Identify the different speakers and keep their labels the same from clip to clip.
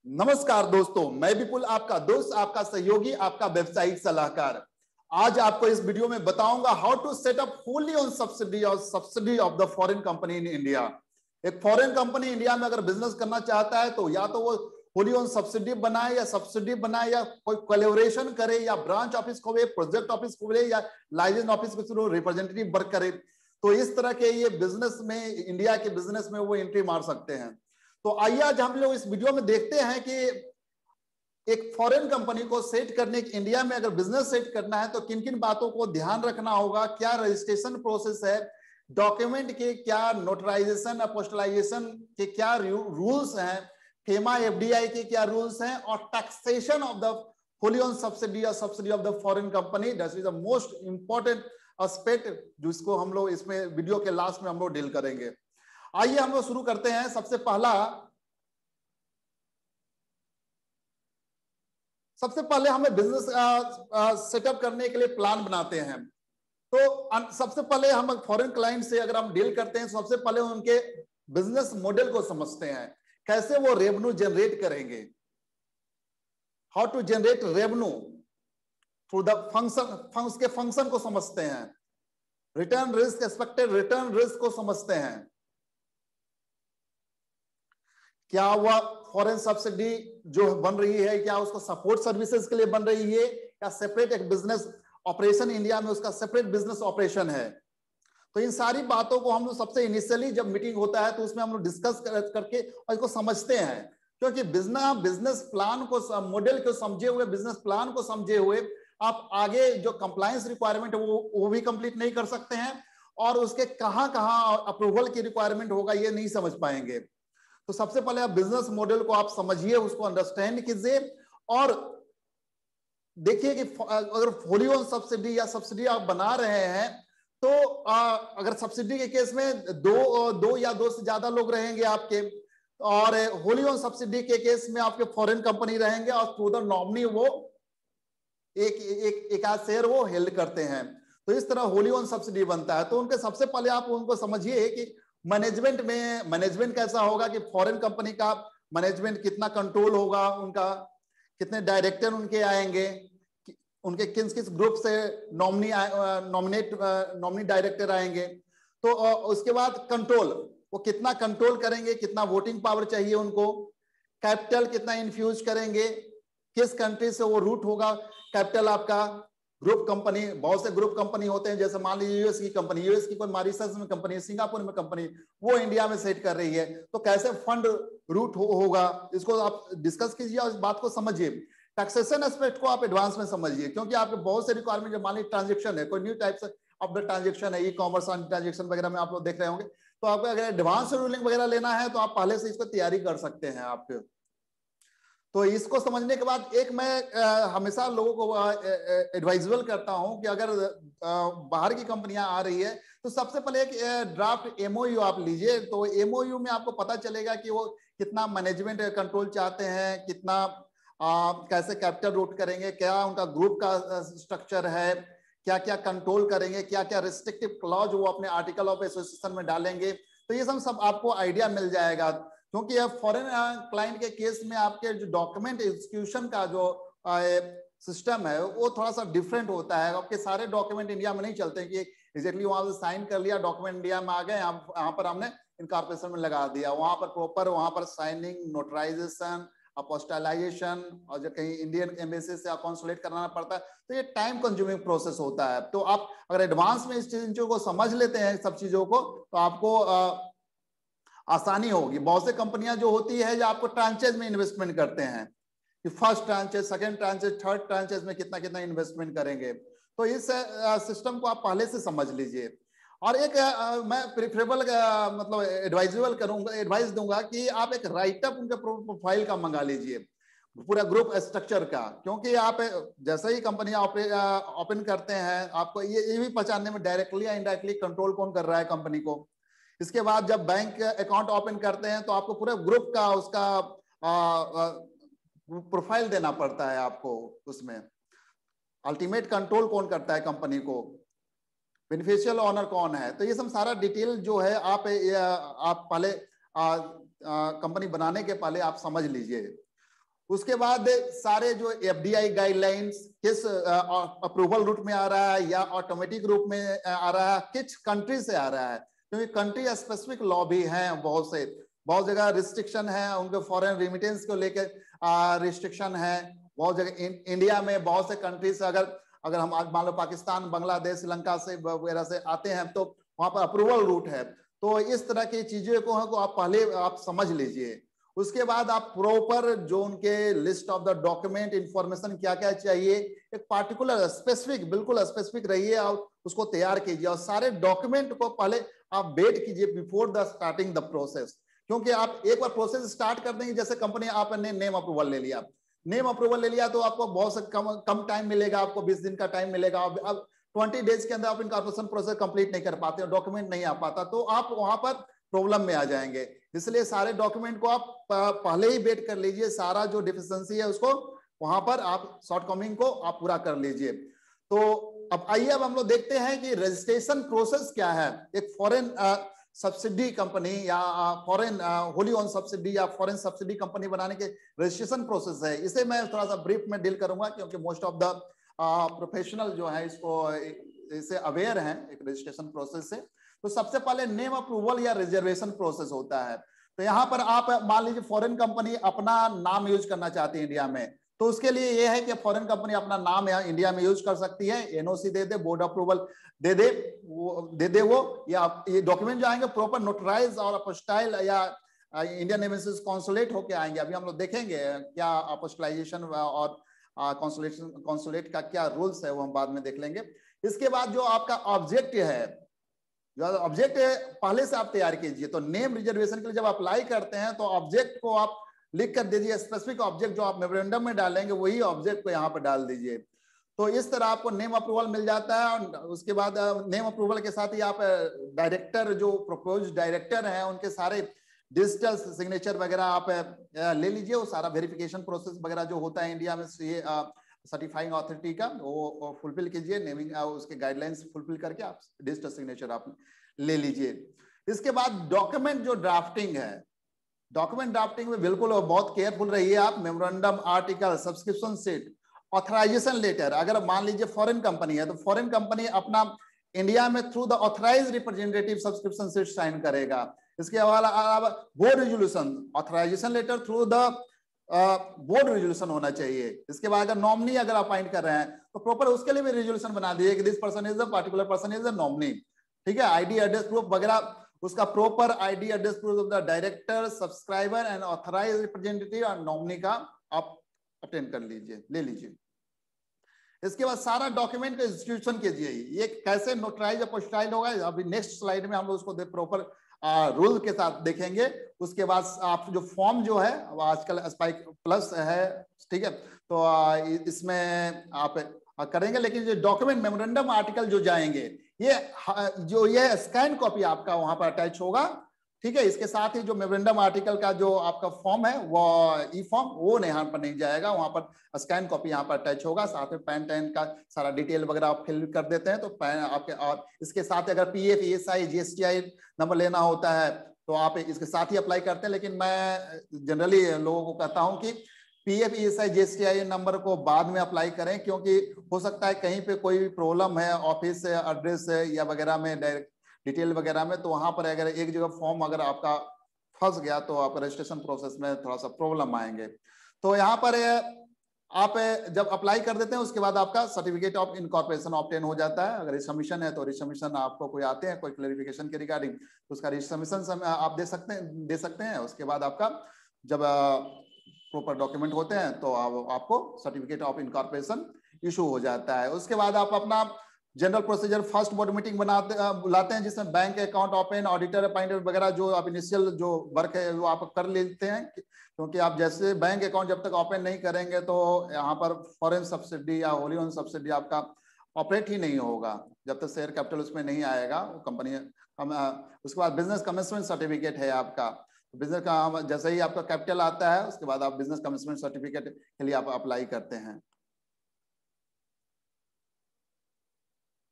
Speaker 1: नमस्कार दोस्तों, मैं विपुल, आपका दोस्त, आपका सहयोगी, आपका व्यवसायिक सलाहकार। आज आपको इस वीडियो में बताऊंगा how to set up wholly owned subsidiary of the foreign company in India. एक फॉरेन कंपनी इंडिया में अगर बिजनेस करना चाहता है तो या तो वो होली ऑन सब्सिडी बनाए या कोई कोलैबोरेशन करे या ब्रांच ऑफिस खोले, प्रोजेक्ट ऑफिस खोले या लाइसेंस ऑफिस के थ्रू रिप्रेजेंटेटिव वर्क करे। तो इस तरह के ये बिजनेस में, इंडिया के बिजनेस में वो एंट्री मार सकते हैं। तो आइए आज हम लोग इस वीडियो में देखते हैं कि एक फॉरेन कंपनी को सेट करने, इंडिया में अगर बिजनेस सेट करना है तो किन किन बातों को ध्यान रखना होगा, क्या रजिस्ट्रेशन प्रोसेस है, डॉक्यूमेंट के क्या नोटराइजेशन, अपोस्टलाइजेशन के क्या रूल्स हैं, फेमा एफडीआई के क्या रूल्स हैं, और taxation of the wholly owned subsidiary और subsidiary of the foreign company. That is the most important aspect जिसको हम लोग इसमें वीडियो के लास्ट में हम लोग डील करेंगे। आइए हम लोग शुरू करते हैं। सबसे पहले हमें बिजनेस सेटअप करने के लिए प्लान बनाते हैं। तो सबसे पहले हम फॉरेन क्लाइंट से अगर हम डील करते हैं, सबसे पहले उनके बिजनेस मॉडल को समझते हैं, कैसे वो रेवेन्यू जनरेट करेंगे, how to generate revenue through the function, उसके फंक्शन को समझते हैं, return risk, expected return risk को समझते हैं, क्या वह फॉरेन सब्सिडी जो बन रही है क्या उसको सपोर्ट सर्विसेज के लिए बन रही है या सेपरेट एक बिजनेस ऑपरेशन इंडिया में उसका सेपरेट बिजनेस ऑपरेशन है। तो इन सारी बातों को हम लोग सबसे इनिशियली जब मीटिंग होता है तो उसमें हम लोग डिस्कस करके और इसको समझते हैं, क्योंकि बिजनेस प्लान को, मॉडल को समझे हुए, बिजनेस प्लान को समझे हुए आप आगे जो कंप्लायंस रिक्वायरमेंट है वो भी कंप्लीट नहीं कर सकते हैं, और उसके कहां कहां अप्रूवल की रिक्वायरमेंट होगा ये नहीं समझ पाएंगे। तो सबसे पहले आप बिजनेस मॉडल को आप समझिए, उसको अंडरस्टैंड कीजिए और देखिए कि अगर होली ऑन सब्सिडी या सब्सिडी आप बना रहे हैं तो अगर सब्सिडी के केस में दो या दो से ज्यादा लोग रहेंगे आपके, और होली ऑन सब्सिडी के केस में आपके फॉरेन कंपनी रहेंगे और थ्रू द नॉमिनी वो एक आध शेयर वो हेल्ड करते हैं। तो इस तरह होली ऑन सब्सिडी बनता है। तो उनके सबसे पहले आप उनको समझिए कि मैनेजमेंट कैसा होगा, कि फॉरेन कंपनी का मैनेजमेंट कितना कंट्रोल होगा, उनका कितने डायरेक्टर उनके आएंगे, उनके किस किस ग्रुप से नॉमिनी डायरेक्टर आएंगे। तो उसके बाद कंट्रोल, वो कितना कंट्रोल करेंगे, कितना वोटिंग पावर चाहिए उनको, कैपिटल कितना इन्फ्यूज करेंगे, किस कंट्री से वो रूट होगा कैपिटल आपका, ग्रुप कंपनी, बहुत से ग्रुप कंपनी होते हैं, जैसे मान लीजिए यूएस की कंपनी, यूएस की कोई मॉरिशस में कंपनी, सिंगापुर में कंपनी, वो इंडिया में सेट कर रही है, तो कैसे फंड रूट होगा, इसको आप डिस्कस कीजिए और इस बात को समझिए। टैक्सेशन एस्पेक्ट को आप एडवांस में समझिए, क्योंकि आपके बहुत से रिक्वायरमेंट, मान लीजिए ट्रांजेक्शन है, कोई new types of the transaction है, ई कॉमर्स ट्रांजेक्शन वगैरह में आप लोग देख रहे होंगे, तो आपको अगर एडवांस रूलिंग वगैरह लेना है तो आप पहले से इसको तैयारी कर सकते हैं आपके। तो इसको समझने के बाद एक मैं हमेशा लोगों को एडवाइजेबल करता हूं कि अगर बाहर की कंपनियां आ रही है तो सबसे पहले एक ड्राफ्ट एमओयू आप लीजिए। तो एमओयू में आपको पता चलेगा कि वो कितना मैनेजमेंट कंट्रोल चाहते हैं, कितना कैसे कैपिटल रूट करेंगे, क्या उनका ग्रुप का स्ट्रक्चर है, क्या क्या कंट्रोल करेंगे, क्या क्या रिस्ट्रिक्टिव क्लॉज वो अपने आर्टिकल ऑफ एसोसिएशन में डालेंगे। तो ये सब आपको आइडिया मिल जाएगा, क्योंकि अब फॉरेन क्लाइंट के केस में आपके जो डॉक्यूमेंट एग्जीक्यूशन का जो सिस्टम है वो थोड़ा सा डिफरेंट होता है। आपके सारे डॉक्यूमेंट इंडिया में नहीं चलते कि एग्जैक्टली वहां से साइन कर लिया, डॉक्यूमेंट इंडिया में आ गए, यहाँ पर हमने इनकॉर्पोरेशन में लगा दिया, वहां पर प्रॉपर, वहां पर साइनिंग, नोटराइजेशन, अपोस्टलाइजेशन, और जो कहीं इंडियन एम्बेसी से कॉन्सुलेट कराना पड़ता है, तो ये टाइम कंज्यूमिंग प्रोसेस होता है। तो आप अगर एडवांस में इस चीजों को समझ लेते हैं, सब चीजों को, तो आपको आसानी होगी। बहुत से कंपनियां जो होती है जो आपको ट्रांचेज में इन्वेस्टमेंट करते हैं कि फर्स्ट ट्रांचेज, सेकंड ट्रांचेज, थर्ड ट्रांचेज में कितना कितना इन्वेस्टमेंट करेंगे। तो इस सिस्टम को आप पहले से समझ लीजिए। और एक मैं प्रेफरेबल मतलब एडवाइजेबल करूंगा, एडवाइस दूंगा कि आप एक राइटअप उनके प्रोफाइल का मंगा लीजिए, पूरा ग्रुप स्ट्रक्चर का, क्योंकि आप जैसे ही कंपनी ओपन करते हैं आपको ये भी पहचानने में डायरेक्टली या इनडायरेक्टली कंट्रोल कौन कर रहा है कंपनी को। इसके बाद जब बैंक अकाउंट ओपन करते हैं तो आपको पूरे ग्रुप का उसका प्रोफाइल देना पड़ता है आपको, उसमें अल्टीमेट कंट्रोल कौन करता है कंपनी को, बेनिफिशियल ओनर कौन है। तो ये सब सारा डिटेल जो है आप पहले कंपनी बनाने के पहले आप समझ लीजिए। उसके बाद सारे जो एफडीआई गाइडलाइंस किस अप्रूवल रूट में आ रहा है या ऑटोमेटिक रूप में आ रहा है, किस कंट्री से आ रहा है, क्योंकि कंट्री स्पेसिफिक लॉ भी है, बहुत जगह रिस्ट्रिक्शन है, उनके फॉरेन रेमिटेंस को लेकर रिस्ट्रिक्शन है। बहुत जगह इंडिया में बहुत से कंट्री से अगर हम मान लो पाकिस्तान, बांग्लादेश, श्रीलंका से वगैरह से आते हैं तो वहां पर अप्रूवल रूट है। तो इस तरह की चीजों को आप पहले आप समझ लीजिए। उसके बाद आप प्रॉपर जो उनके list of the document information क्या क्या चाहिए, एक पार्टिकुलर स्पेसिफिक, बिल्कुल स्पेसिफिक रहिए और उसको तैयार कीजिए और सारे डॉक्यूमेंट को पहले आप वेट कीजिए before the starting the process. क्योंकि आप एक बार प्रोसेस स्टार्ट कर देंगे, जैसे कंपनी आपने नेम अप्रूवल ले लिया, तो आपको बहुत से कम टाइम मिलेगा, आपको 20 दिन का टाइम मिलेगा। अब 20 डेज के अंदर आप इनकॉर्पोरेशन प्रोसेस कंप्लीट नहीं कर पाते, डॉक्यूमेंट नहीं आ पाता, तो आप वहां पर प्रॉब्लम में आ जाएंगे। इसलिए सारे डॉक्यूमेंट को आप पहले ही वेट कर लीजिए, सारा जो डिफिशिएंसी है उसको वहां पर आप शॉर्टकमिंग को आप पूरा कर लीजिए। तो अब आइए अब हम लोग देखते हैं कि रजिस्ट्रेशन प्रोसेस क्या है। एक फॉरेन सब्सिडी कंपनी या फॉरेन होली ओन सब्सिडी या फॉरेन सब्सिडी कंपनी बनाने के रजिस्ट्रेशन प्रोसेस है, इसे मैं थोड़ा सा ब्रीफ में डील करूंगा, क्योंकि मोस्ट ऑफ द प्रोफेशनल जो है इसको इसे अवेयर हैं एक रजिस्ट्रेशन प्रोसेस से। तो सबसे पहले नेम अप्रूवल या रिजर्वेशन प्रोसेस होता है। तो यहाँ पर आप मान लीजिए फॉरेन कंपनी अपना नाम यूज करना चाहती है इंडिया में, तो उसके लिए यह है कि फॉरेन कंपनी अपना नाम यहाँ इंडिया में यूज कर सकती है, एनओसी दे दे, बोर्ड अप्रूवल दे दे वो, या ये डॉक्यूमेंट जो आएंगे प्रॉपर नोटराइज और अपोस्टाइल या इंडियन एम्बेसी कॉन्सुलेट होके आएंगे। अभी हम लोग देखेंगे क्या अपोस्टाइजेशन और कॉन्सुलेट का क्या रूल्स है, वो हम बाद में देख लेंगे। इसके बाद जो आपका ऑब्जेक्ट है, जो ऑब्जेक्ट है पहले से आप तैयार कीजिए। तो नेम रिजर्वेशन के लिए जब अप्लाई करते हैं तो ऑब्जेक्ट को आप लिख कर दीजिए, स्पेसिफिक ऑब्जेक्ट जो आप मेमोरेंडम में डालेंगे वही ऑब्जेक्ट को यहाँ पर डाल दीजिए। तो इस तरह आपको नेम अप्रूवल मिल जाता है। और उसके बाद नेम अप्रूवल के साथ ही आप डायरेक्टर, जो प्रपोज डायरेक्टर हैं, उनके सारे डिजिटल सिग्नेचर वगैरह आप ले लीजिए। वो सारा वेरिफिकेशन प्रोसेस वगैरह जो होता है इंडिया में ये सर्टिफाइंग अथॉरिटी का, वो फुलफिल कीजिए, नेमिंग उसके गाइडलाइंस फुलफिल करके आप डिजिटल सिग्नेचर आप ले लीजिए। इसके बाद डॉक्यूमेंट जो ड्राफ्टिंग है, डॉक्यूमेंट ड्राफ्टिंग में बिल्कुल बहुत केयरफुल रहिए आप। Memorandum, article, subscription sheet, authorization letter. अगर मान लीजिए फॉरेन कंपनी है तो फॉरेन कंपनी अपना इंडिया में through the authorize representative subscription sheet sign करेगा। इसके अलावा board resolution, authorization letter through the board resolution होना चाहिए। इसके बाद अगर नॉमिनी अगर अपॉइंट कर रहे हैं तो प्रॉपर उसके लिए भी रेजोल्यूशन बना दीजिए कि this person is a particular person is a nominee. ठीक है, आईडी एड्रेस प्रूफ वगैरह, उसका proper ID address proof of the director, subscriber and authorize representative और नॉमिनी का आप अटेंड कर लीजिए, ले लीजिए। इसके बाद सारा डॉक्यूमेंट का इंस्टीट्यूशन कीजिए। ये कैसे नोटराइज अपोस्टाइल होगा अभी नेक्स्ट स्लाइड में हम लोग उसको प्रॉपर रूल के साथ देखेंगे। उसके बाद आप जो फॉर्म जो है आजकल स्पाइक प्लस है, ठीक है, तो इसमें आप करेंगे। लेकिन जो डॉक्यूमेंट मेमोरेंडम आर्टिकल जो जाएंगे, ये स्कैन कॉपी आपका वहां पर अटैच होगा। ठीक है, इसके साथ ही जो मेमोरेंडम आर्टिकल का जो आपका फॉर्म है वो ई फॉर्म, वो यहाँ पर नहीं जाएगा, वहां पर स्कैन कॉपी यहाँ पर अटैच होगा। साथ में पैन टैन का सारा डिटेल वगैरह आप फिल कर देते हैं तो पैन आपके, और इसके साथ अगर पीएफ, ईएसआई, जीएसटीआई नंबर लेना होता है तो आप इसके साथ ही अप्लाई करते हैं। लेकिन मैं जनरली लोगों को कहता हूँ कि पीएफ, ईएसआई, जीएसटीआई नंबर को बाद में अप्लाई करें, क्योंकि हो सकता है कहीं पे कोई प्रॉब्लम है ऑफिस एड्रेस या वगैरह में, डायरेक्ट डिटेल वगैरह में, तो वहां पर अगर एक जगह फॉर्म अगर आपका फंस गया तो आप रजिस्ट्रेशन प्रोसेस में थोड़ा सा प्रॉब्लम आएंगे। तो यहाँ पर आप जब अप्लाई कर देते हैं उसके बाद आपका सर्टिफिकेट ऑफ इनकॉर्पोरेशन ऑब्टेन हो जाता है। अगर रिसबमिशन है तो रिसबमिशन आपको कोई आते हैं कोई क्लैरिफिकेशन के रिगार्डिंग, तो उसका रिसबमिशन आप दे सकते हैं। उसके बाद आपका जब प्रॉपर डॉक्यूमेंट होते हैं तो आपको सर्टिफिकेट ऑफ इनकॉर्पोरेशन इशू हो जाता है। उसके बाद आप अपना general procedure first board meeting बुलाते हैं, जिसमें bank account open, auditor appointed वगैरह जो आप इनिशियल जो वर्क है वो आप कर लेते हैं। क्योंकि आप जैसे बैंक अकाउंट जब तक ओपन नहीं करेंगे तो यहाँ पर फॉरेन सब्सिडी या होली ओन सब्सिडी आपका ऑपरेट ही नहीं होगा जब तक शेयर कैपिटल उसमें नहीं आएगा वो कंपनी। उसके बाद बिजनेस कमिटमेंट सर्टिफिकेट है आपका, बिजनेस का जैसे ही आपका कैपिटल आता है उसके बाद आप बिजनेस कमिटमेंट सर्टिफिकेट के लिए आप अप्लाई करते हैं।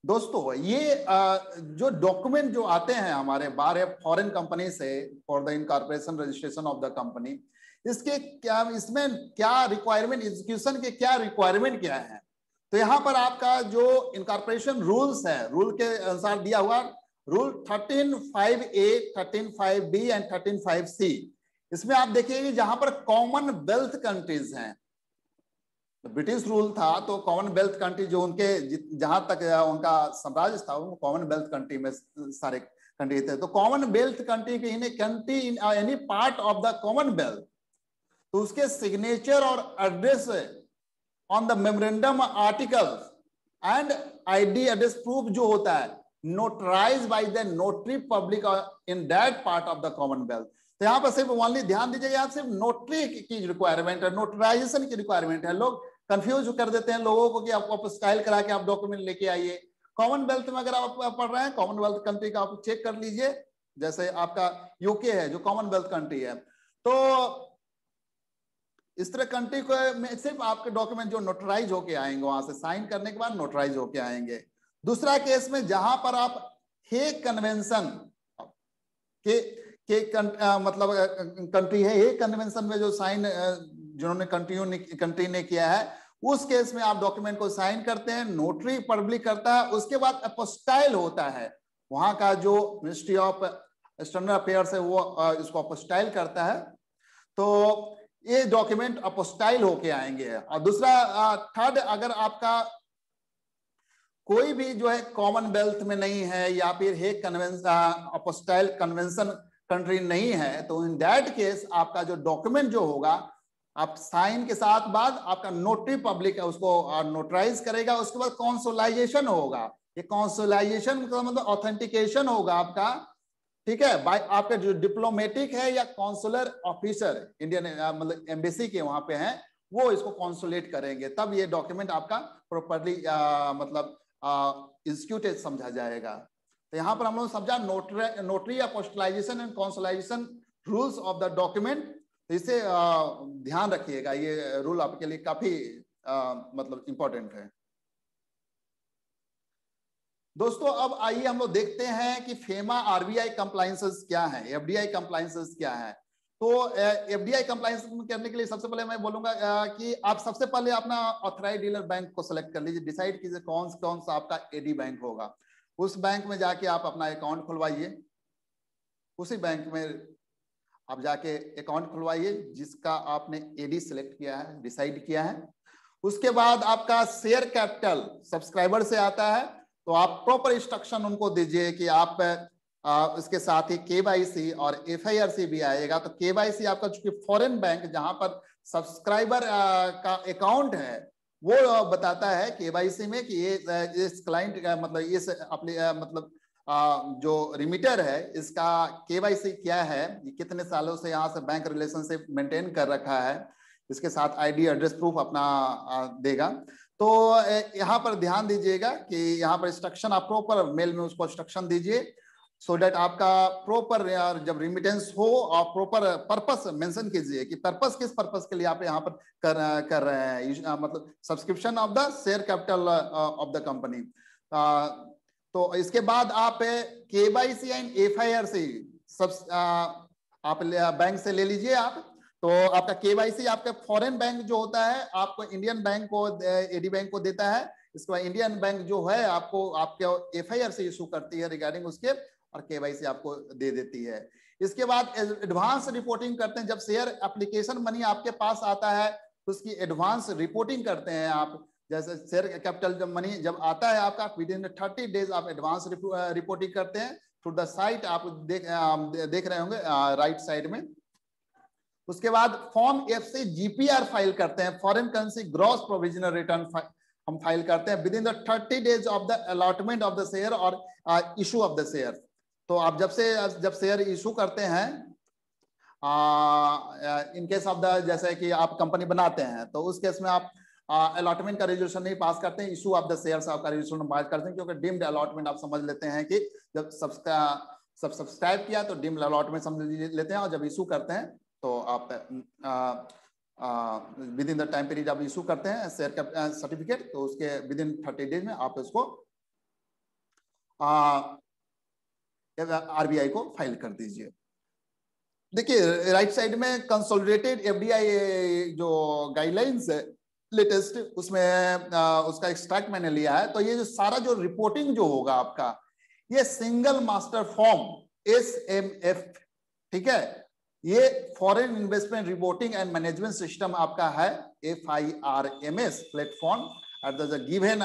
Speaker 1: दोस्तों ये जो डॉक्यूमेंट जो आते हैं हमारे बाहर फॉरेन कंपनी से for the incorporation registration of the company, इसके क्या, इसमें क्या रिक्वायरमेंट, एग्जीक्यूशन के क्या रिक्वायरमेंट क्या है? तो यहाँ पर आपका जो इनकॉर्पोरेशन रूल्स है, रूल के अनुसार दिया हुआ rule 13(5)(a), 13(5)(b) and 13(5)(c), इसमें आप देखिए जहां पर कॉमनवेल्थ कंट्रीज हैं, ब्रिटिश रूल था तो कॉमनवेल्थ कंट्री जो उनके जहां तक उनका साम्राज्य था वो कॉमनवेल्थ कंट्री में सारे कंट्री थे, तो कॉमनवेल्थ कंट्री के in country in any part of the Commonwealth, तो उसके सिग्नेचर और address on the memorandum articles and ID address proof जो होता है notarize by the notary public in that part of the Commonwealth. तो यहाँ पर सिर्फ ओनली ध्यान दीजिएगा, यहाँ सिर्फ नोटरी की रिक्वायरमेंट है, नोटराइजेशन की रिक्वायरमेंट है। लोग कंफ्यूज कर देते हैं लोगों को कि आप स्टाइल करा के आप डॉक्यूमेंट लेके आइए। कॉमनवेल्थ में अगर आप पढ़ रहे हैं, कॉमनवेल्थ कंट्री का आप चेक कर लीजिए, जैसे आपका यूके है जो कॉमनवेल्थ कंट्री है, तो इस तरह कंट्री को में सिर्फ आपके डॉक्यूमेंट जो नोटराइज होके आएंगे, वहां से साइन करने के बाद नोटराइज होके आएंगे। दूसरा केस में जहां पर आप हेग कन्वेंशन मतलब कंट्री है, हेग कन्वेंशन में जो साइन जिन्होंने कंट्री ने किया है, उस केस में आप डॉक्यूमेंट को साइन करते हैं, नोटरी पब्लिक करता है, उसके बाद अपोस्टाइल होता है, वहां का जो मिनिस्ट्री ऑफ एक्सटर्नल अफेयर्स है वो इसको अपोस्टाइल करता है, तो ये डॉक्यूमेंट अपोस्टाइल होके आएंगे। और दूसरा थर्ड, अगर आपका कोई भी जो है कॉमनवेल्थ में नहीं है या फिर Hague convention apostille convention country नहीं है, तो इन दैट केस आपका जो डॉक्यूमेंट जो होगा आप साइन के साथ बाद आपका नोटरी पब्लिक है उसको नोटराइज करेगा, उसके बाद कॉन्सोलाइजेशन होगा। ये कॉन्सोलाइजेशन का मतलब ऑथेंटिकेशन होगा आपका, ठीक है, बाय आपका जो डिप्लोमेटिक है या कॉन्सुलर ऑफिसर इंडियन मतलब एम्बेसी के वहां पे हैं, वो इसको कॉन्सुलेट करेंगे, तब ये डॉक्यूमेंट आपका प्रॉपर्ली मतलब इंस्टीट्यूटेड समझा जाएगा। तो यहाँ पर हम लोग समझा notary apostilisation and consularisation rules of the document. तो इसे ध्यान रखिएगा, ये रूल आपके लिए काफी मतलब इंपॉर्टेंट है। दोस्तों अब आइए हम लोग देखते हैं कि फेमा आरबीआई कंप्लायंसेस क्या है, एफडीआई कंप्लायंसेस क्या है। तो एफडीआई कंप्लायंस करने के लिए सबसे पहले मैं बोलूंगा कि आप सबसे पहले अपना ऑथराइज्ड डीलर बैंक को सिलेक्ट कर लीजिए, डिसाइड कीजिए कौन सा आपका एडी बैंक होगा, उस बैंक में जाके आप अपना अकाउंट खुलवाइए, उसी बैंक में आप जाके अकाउंट खुलवाइए जिसका आपने एडी सिलेक्ट किया है, डिसाइड किया है। उसके बाद आपका शेयर कैपिटल सब्सक्राइबर से आता है, तो आप प्रॉपर इंस्ट्रक्शन उनको दीजिए कि आप इसके साथ ही केवाईसी और एफआईआरसी भी आएगा। तो केवाईसी आपका चूंकि फॉरेन बैंक जहां पर सब्सक्राइबर का अकाउंट है वो बताता है केवाईसी में कि ये इस क्लाइंट का मतलब इस अपने मतलब जो रिमिटर है इसका केवाईसी क्या है, ये कितने सालों से यहाँ से बैंक रिलेशनशिप मेंटेन कर रखा है, इसके साथ आईडी एड्रेस प्रूफ अपना देगा। तो यहाँ पर ध्यान दीजिएगा कि यहाँ पर इंस्ट्रक्शन आप प्रॉपर मेल में उसको इंस्ट्रक्शन दीजिए, सो दैट आपका प्रॉपर जब रिमिटेंस हो और प्रॉपर पर्पस मेंशन कीजिए कि पर्पस किस पर्पस के लिए आप यहाँ पर कर रहे हैं, मतलब subscription of the share capital of the company. तो इसके बाद आप केवाईसी एंड एफआईआरसी सब आप बैंक से ले लीजिए आप। तो आपका केवाईसी आपका फॉरेन बैंक जो होता है आपको इंडियन बैंक को एडी बैंक को देता है, इसके बाद इंडियन बैंक जो है आपको आपके एफआईआरसी इशू करती है रिगार्डिंग उसके, और केवाईसी आपको दे देती है। इसके बाद एडवांस रिपोर्टिंग करते हैं, जब शेयर एप्लीकेशन मनी आपके पास आता है उसकी एडवांस रिपोर्टिंग करते हैं आप, जैसे शेयर कैपिटल जब मनी जब आता है आपका विदिन 30 डेज आप एडवांस रिपोर्टिंग करते हैं थ्रू द साइट, आप देख रहे होंगे राइट साइड में। उसके बाद फॉर्म एफ से जीपीआर फाइल करते हैं, foreign currency gross provisional return हम फाइल करते हैं within the 30 days of the allotment of the share और इशू ऑफ द शेयर। तो आप जब शेयर इशू करते हैं इन केस ऑफ द जैसे कि आप कंपनी बनाते हैं तो उस केस में आप अलॉटमेंट का रेजोल्यूशन नहीं पास करते हैं, इशू ऑफ द शेयर्स आपका रेजोल्यूशन पास करते हैं, क्योंकि डीम्ड अलॉटमेंट आप समझ लेते हैं कि जब सब्सक्राइब किया तो डीम्ड अलॉटमेंट समझ लेते हैं, और जब इशू करते हैं तो आप with in the time period आप इशू करते हैं शेयर सर्टिफिकेट, तो उसके विद इन 30 डेज में आप उसको आरबीआई को फाइल कर दीजिए। देखिए राइट साइड में कंसोलिडेटेड एफडीआई जो गाइडलाइंस है लेटेस्ट, उसमें उसका एक्सट्रैक्ट मैंने लिया है। तो ये जो सारा जो रिपोर्टिंग जो होगा आपका, ये सिंगल मास्टर फॉर्म SMF, ठीक है, ये foreign investment reporting and management system आपका है FIRMS platform at the given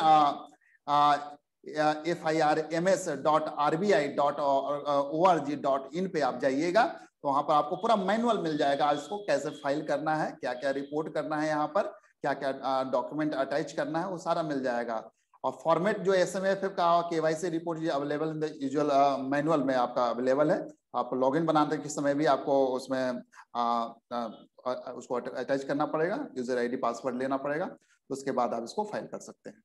Speaker 1: FIRMS.RBI.org.in पे आप जाइएगा, तो वहां पर आपको पूरा मैनुअल मिल जाएगा, इसको कैसे फाइल करना है, क्या क्या रिपोर्ट करना है, यहाँ पर क्या क्या डॉक्यूमेंट अटैच करना है, वो सारा मिल जाएगा। और फॉर्मेट जो SMF का KYC रिपोर्ट ये available in the usual manual में आपका अवेलेबल है। आप लॉगिन बनाने के समय भी आपको उसमें उसको अटैच करना पड़ेगा, यूजर ID पासवर्ड लेना पड़ेगा, उसके बाद आप इसको फाइल कर सकते हैं।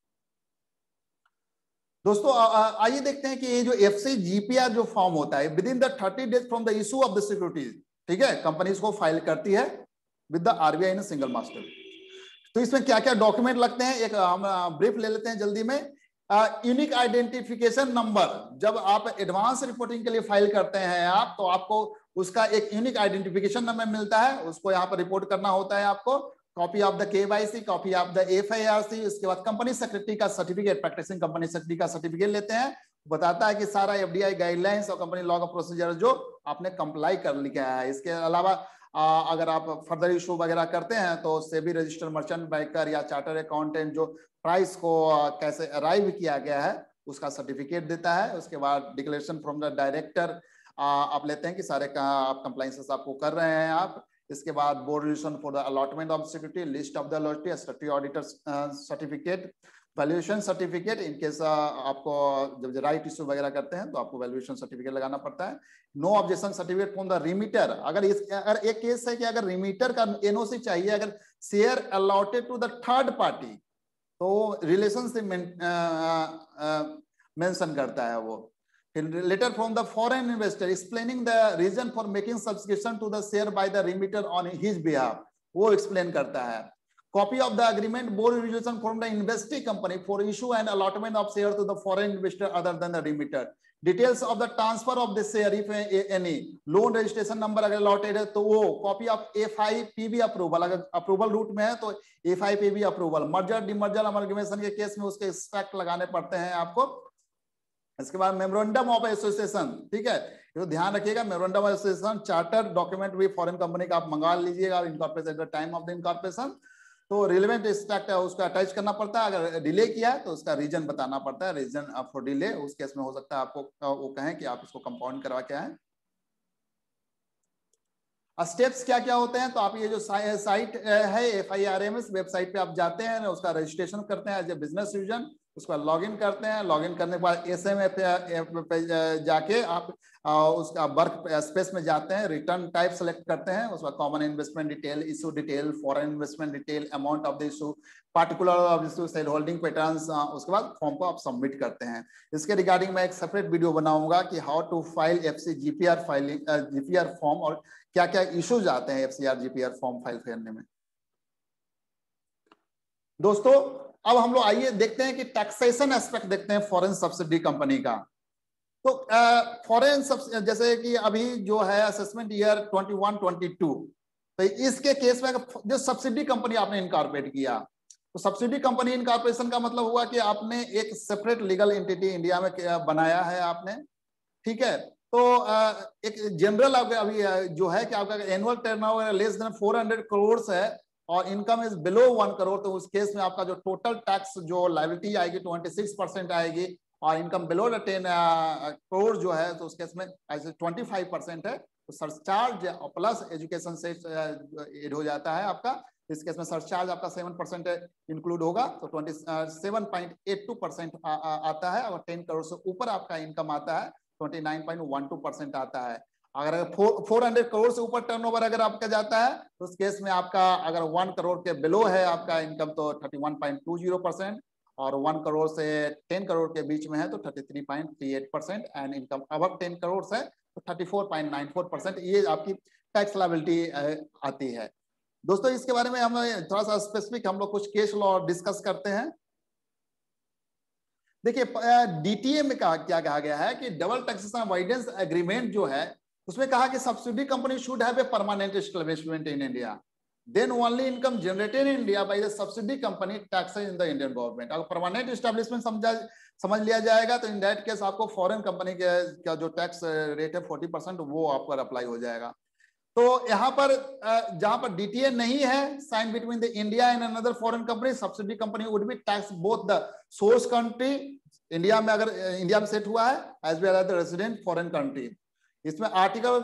Speaker 1: दोस्तों आइए देखते हैं कि ये जो FCGPR जो फॉर्म होता है with in the 30 days from the issue of the securities, ठीक है, कंपनी इसको फाइल करती है with the RBI in single master. तो इसमें क्या क्या डॉक्यूमेंट लगते हैं, एक हम ब्रीफ ले लेते हैं जल्दी में। यूनिक आइडेंटिफिकेशन नंबर, जब आप एडवांस रिपोर्टिंग के लिए फाइल करते हैं आप, तो आपको उसका एक यूनिक आइडेंटिफिकेशन नंबर मिलता है, उसको यहाँ पर रिपोर्ट करना होता है आपको। Copy of the KYC, copy of the FIRC, उसके बाद कंपनी सेक्रेटरी का सर्टिफिकेट, प्रैक्टिसिंग कंपनी सेक्रेटरी का सर्टिफिकेट लेते हैं, बताता है कि सारा FDI गाइडलाइंस और कंपनी लॉ ऑफ प्रोसीजर जो आपने कंप्लाई कर लिया है। इसके अलावा अगर आप फर्दर इशू वगैरह करते हैं तो सेबी रजिस्टर्ड मर्चेंट बैंकर या चार्टर अकाउंटेंट जो प्राइस को कैसे अराइव किया गया है उसका सर्टिफिकेट देता है। उसके बाद डिक्लेरेशन फ्रॉम द डायरेक्टर आप लेते हैं कि सारे आप कंप्लाइंसेस आपको कर रहे हैं आप। इसके बाद board resolution for the allotment of security, list of the allotment, statutory auditor certificate, valuation certificate, in case आपको जब राइट इशू वगैरह करते हैं तो आपको वैल्यूएशन सर्टिफिकेट लगाना पड़ता है। No objection certificate from the remitter, अगर एक केस है कि अगर रिमीटर का NOC चाहिए, अगर share allotted to the third party, तो रिलेशनशिप मेंशन करता है वो। Letter from the foreign investor explaining the reason for making subscription to the share by the remitter on his behalf, वो एक्सप्लेन करता है। Copy of the agreement, board resolution from the investing company for issue and allotment of share to the foreign investor other than the remitter. Details of the transfer of the share if any. Loan registration number अगर allotted है तो वो। Copy of FIPB approval, अगर approval route में है तो FIPB approval. Merger demerger amalgamation के case में उसके extract लगाने पड़ते हैं आपको। इसके बाद मेमोरेंडम ऑफ एसोसिएशन, ठीक है, तो ध्यान रखिएगा memorandum of association charter document भी फॉरेन कंपनी का आप मंगा लीजिएगा incorporation at the time of the incorporation. तो रिलेवेंट एक्सट्रैक्ट है उसका अटैच करना पड़ता है, अगर डिले किया है तो उसका रीजन बताना पड़ता है, रीजन फॉर डिले। उस केस में हो सकता है आपको वो कहें कि आप इसको कंपाउंड करवा के आए। स्टेप्स क्या क्या होते हैं, तो आप ये जो साइट है FIRMS वेबसाइट पे आप जाते हैं, उसका रजिस्ट्रेशन करते हैं एज ए बिजनेस यूजर, उसका लॉगिन करते हैं। लॉगिन करने के बाद SMF पे जाके आप उसका वर्क स्पेस में जाते हैं, रिटर्न टाइप सेलेक्ट करते हैं, उसका common investment detail, issue detail, foreign investment detail, amount of the issue, particular of issue, share holding patterns, उसके बाद फॉर्म को आप सबमिट करते हैं। इसके रिगार्डिंग मैं एक सेपरेट वीडियो बनाऊंगा कि how to file FCGPR filing GPR form और क्या क्या इश्यूज आते हैं FCGPR फॉर्म फाइल करने में। दोस्तों अब हम लोग आइए देखते हैं कि टैक्सेशन एस्पेक्ट देखते हैं फॉरेन सब्सिडी कंपनी का। तो फॉरेन जैसे कि अभी जो है असेसमेंट ईयर 21-22, तो इसके केस में जो सब्सिडी कंपनी आपने इनकॉर्पोरेट किया, तो सब्सिडी कंपनी इनकॉर्पोरेशन का मतलब हुआ कि आपने एक सेपरेट लीगल एंटिटी इंडिया में बनाया है आपने, ठीक है। तो एक जनरल अभी जो है कि आपका annual turnover less than 400 crore है और इनकम इज बिलो 1 करोड़, तो उस केस में आपका जो टोटल टैक्स जो लायबिलिटी आएगी 26% आएगी, और इनकम बिलो 10 करोड़ जो है तो उस केस में ऐसे 25% है। तो सरचार्ज प्लस एजुकेशन से एड हो जाता है आपका, इस केस में सरचार्ज आपका 7% इंक्लूड होगा, तो 27.82% आता है। और 10 करोड़ से ऊपर आपका इनकम आता है 29.12% आता है। अगर 400 करोड़ से ऊपर टर्नओवर अगर आपका जाता है तो उस केस में आपका अगर 1 करोड़ के बिलो है आपका इनकम तो 31.20%, और 1 करोड़ से 10 करोड़ के बीच में है तो 33.38%, एंड इनकम अबव 10 करोड़ से तो 34.94%, ये आपकी टैक्स लायबिलिटी आती है। दोस्तों इसके बारे में हम थोड़ा सा स्पेसिफिक हम लोग कुछ केस लॉ डिस्कस करते हैं। देखिए डीटीए में क्या कहा गया है कि डबल टैक्सेशन अवॉइडेंस एग्रीमेंट जो है उसमें कहा कि subsidy company should have a permanent establishment in India, then only income generated in India by the subsidy company taxes in the Indian government. अगर परमानेंट एस्टैब्लिशमेंट समझ लिया जाएगा तो इन दैट केस आपको फॉरेन कंपनी का जो tax rate है 40% वो आप पर अप्लाई हो जाएगा। तो यहाँ पर जहां पर डीटीए नहीं है sign between the India and another foreign company, subsidiary company would be tax both the source country India में, अगर इंडिया में सेट हुआ है, as well as the resident foreign country. इसमें article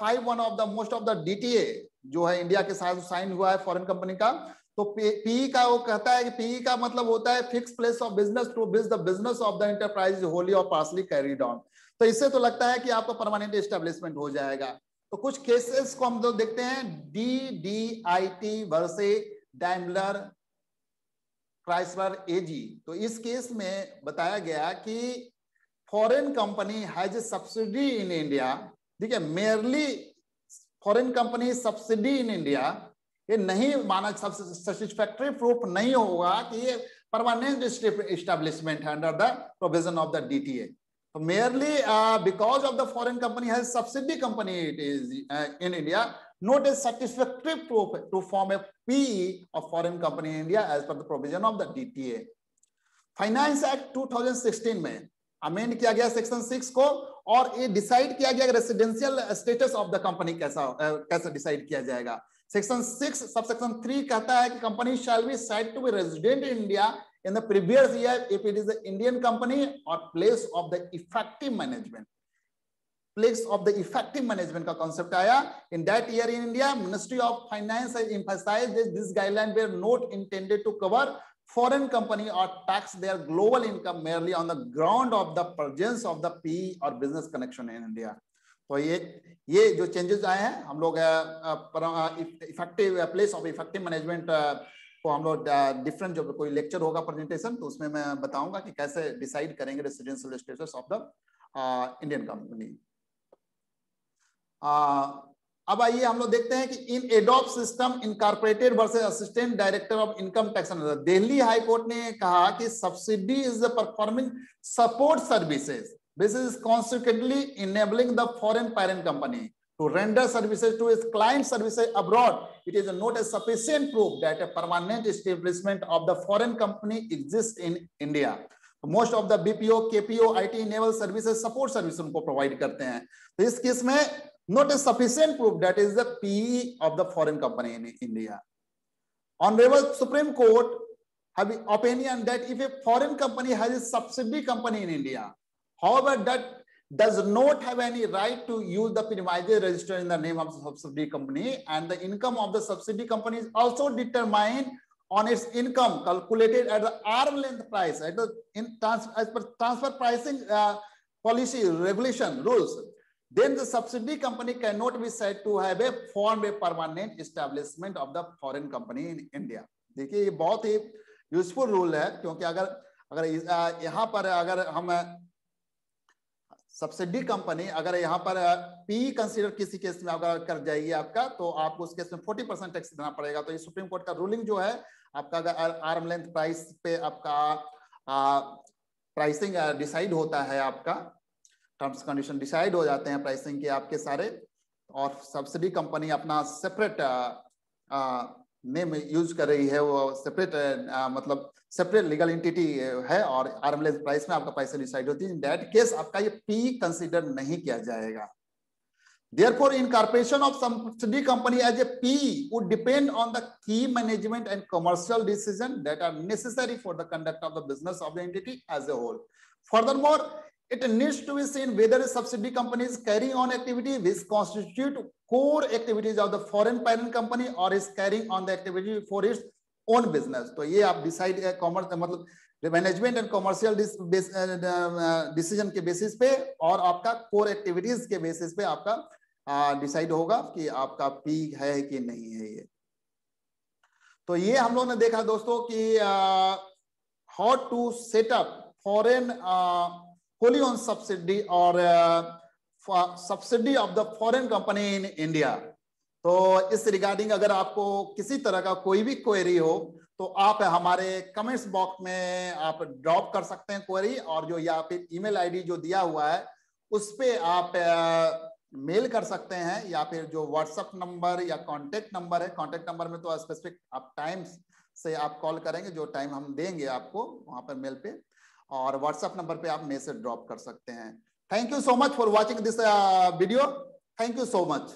Speaker 1: 5(1) of the most of the DTA जो है India के साथ साइन हुआ है फॉरेन कंपनी का, तो पीई का वो कहता है कि पीई का मतलब होता है fix place of business to बिज the business of the enterprise wholly और पार्सली कैरीड ऑन। तो इससे तो लगता है कि आपका परमानेंट एस्टेब्लिशमेंट हो जाएगा। तो कुछ केसेस को हम लोग देखते हैं, DDIT वर्सेस डाइमलर क्राइसलर एजी। तो इस केस में बताया गया कि foreign company has a subsidy in India, ठीक है, merely foreign company subsidy in India, ये नहीं माना, सैटिस्फैक्टरी प्रूफ नहीं होगा कि ये परमानेंट एस्टेब्लिशमेंट है under the provision of the DTA. So merely because of the foreign company has subsidy company it is in India, not a satisfactory proof to form a PE of foreign company in India as per the provision of the DTA. Finance Act 2016 में amend किया गया section 6 को, और ये decide किया गया residential status of the company कैसे decide किया जाएगा। सेक्शन 6 सबसेक्शन 3 कहता है कि company shall be said to be resident in India in the previous year if it is an Indian company or place of the effective management. Place of the effective management का concept आया। In that year in India, Ministry of Finance has emphasized that this guideline were not intended to cover foreign company or tax their global income merely on the ground of the presence of the PE or business connection in India. तो ये जो changes आए हैं, हम लोग effective place of effective management को हम लोग डिफरेंट जो कोई लेक्चर होगा प्रेजेंटेशन तो उसमें मैं बताऊंगा कि कैसे डिसाइड करेंगे residential status of the Indian company. अब आइए हम लोग देखते हैं कि in Adobe systems incorporated versus assistant director of income tax, Delhi high court ने कहा कि subsidiary is performing support services, this is consequently enabling the foreign parent company to render services to its client services abroad. It is not a sufficient proof that a permanent establishment of the foreign company exists in India. Most of the BPO, KPO, IT enabled services, support services उनको provide करते हैं। तो इस case में not a sufficient proof that is the PE of the foreign company in India. Honorable Supreme Court have opinion that if a foreign company has a subsidiary company in India, however that does not have any right to use the premises registered in the name of the subsidiary company, and the income of the subsidiary company is also determined on its income calculated at the arm length price at the as per transfer pricing policy regulation rules, then the subsidiary company cannot be said to have a formed a permanent establishment of the foreign company in India. देखिए ये बहुत ही useful rule है, क्योंकि अगर यहाँ पर अगर हम सब्सिडी कंपनी अगर यहाँ पर पी कंसीडर किसी केस में अगर कर जाएगी आपका, तो आपको उस केस में 40% टैक्स देना पड़ेगा। तो ये सुप्रीम कोर्ट का रूलिंग जो है आपका अगर आर्म लेंथ प्राइस पे आपका प्राइसिंग डिसाइड होता है, आपका टर्म्स कंडीशन डिसाइड हो जाते हैं प्राइसिंग के आपके सारे, और सब्सिडी कंपनी अपना सेपरेट नेम यूज कर रही है, वो सेपरेट मतलब सेपरेट लीगल एंटिटी है, और आर्म लेंथ प्राइस में आपका पैसा डिसाइड होती है। इन दैट केस आपका ये पी कंसीडर नहीं किया जाएगा। Therefore, incorporation of subsidiary company as a PE would depend on the key management and commercial decisions that are necessary for the conduct of the business of the entity as a whole. Furthermore, it needs to be seen whether a subsidiary company is carrying on activity which constitute core activities of the foreign parent company or is carrying on the activity for its own business. तो ये आप decide commerce मतलब management and commercial decision के basis पे और आपका core activities के basis पे आपका डिसाइड होगा कि आपका पी है कि नहीं है। ये तो ये हम लोग ने देखा दोस्तों कि how to set up foreign wholly own subsidiary और subsidiary of the foreign company in India. तो इस रिगार्डिंग अगर आपको किसी तरह का कोई भी क्वेरी हो तो आप हमारे कमेंट्स बॉक्स में आप ड्रॉप कर सकते हैं क्वेरी, और जो या फिर ईमेल आईडी जो दिया हुआ है उस पे आप मेल कर सकते हैं, या फिर जो व्हाट्सएप नंबर या कांटेक्ट नंबर है, कांटेक्ट नंबर में तो स्पेसिफिक आप टाइम्स से आप कॉल करेंगे, जो टाइम हम देंगे आपको वहां पर मेल पे, और व्हाट्सएप नंबर पे आप मैसेज ड्रॉप कर सकते हैं। Thank you so much for watching this video. Thank you so much.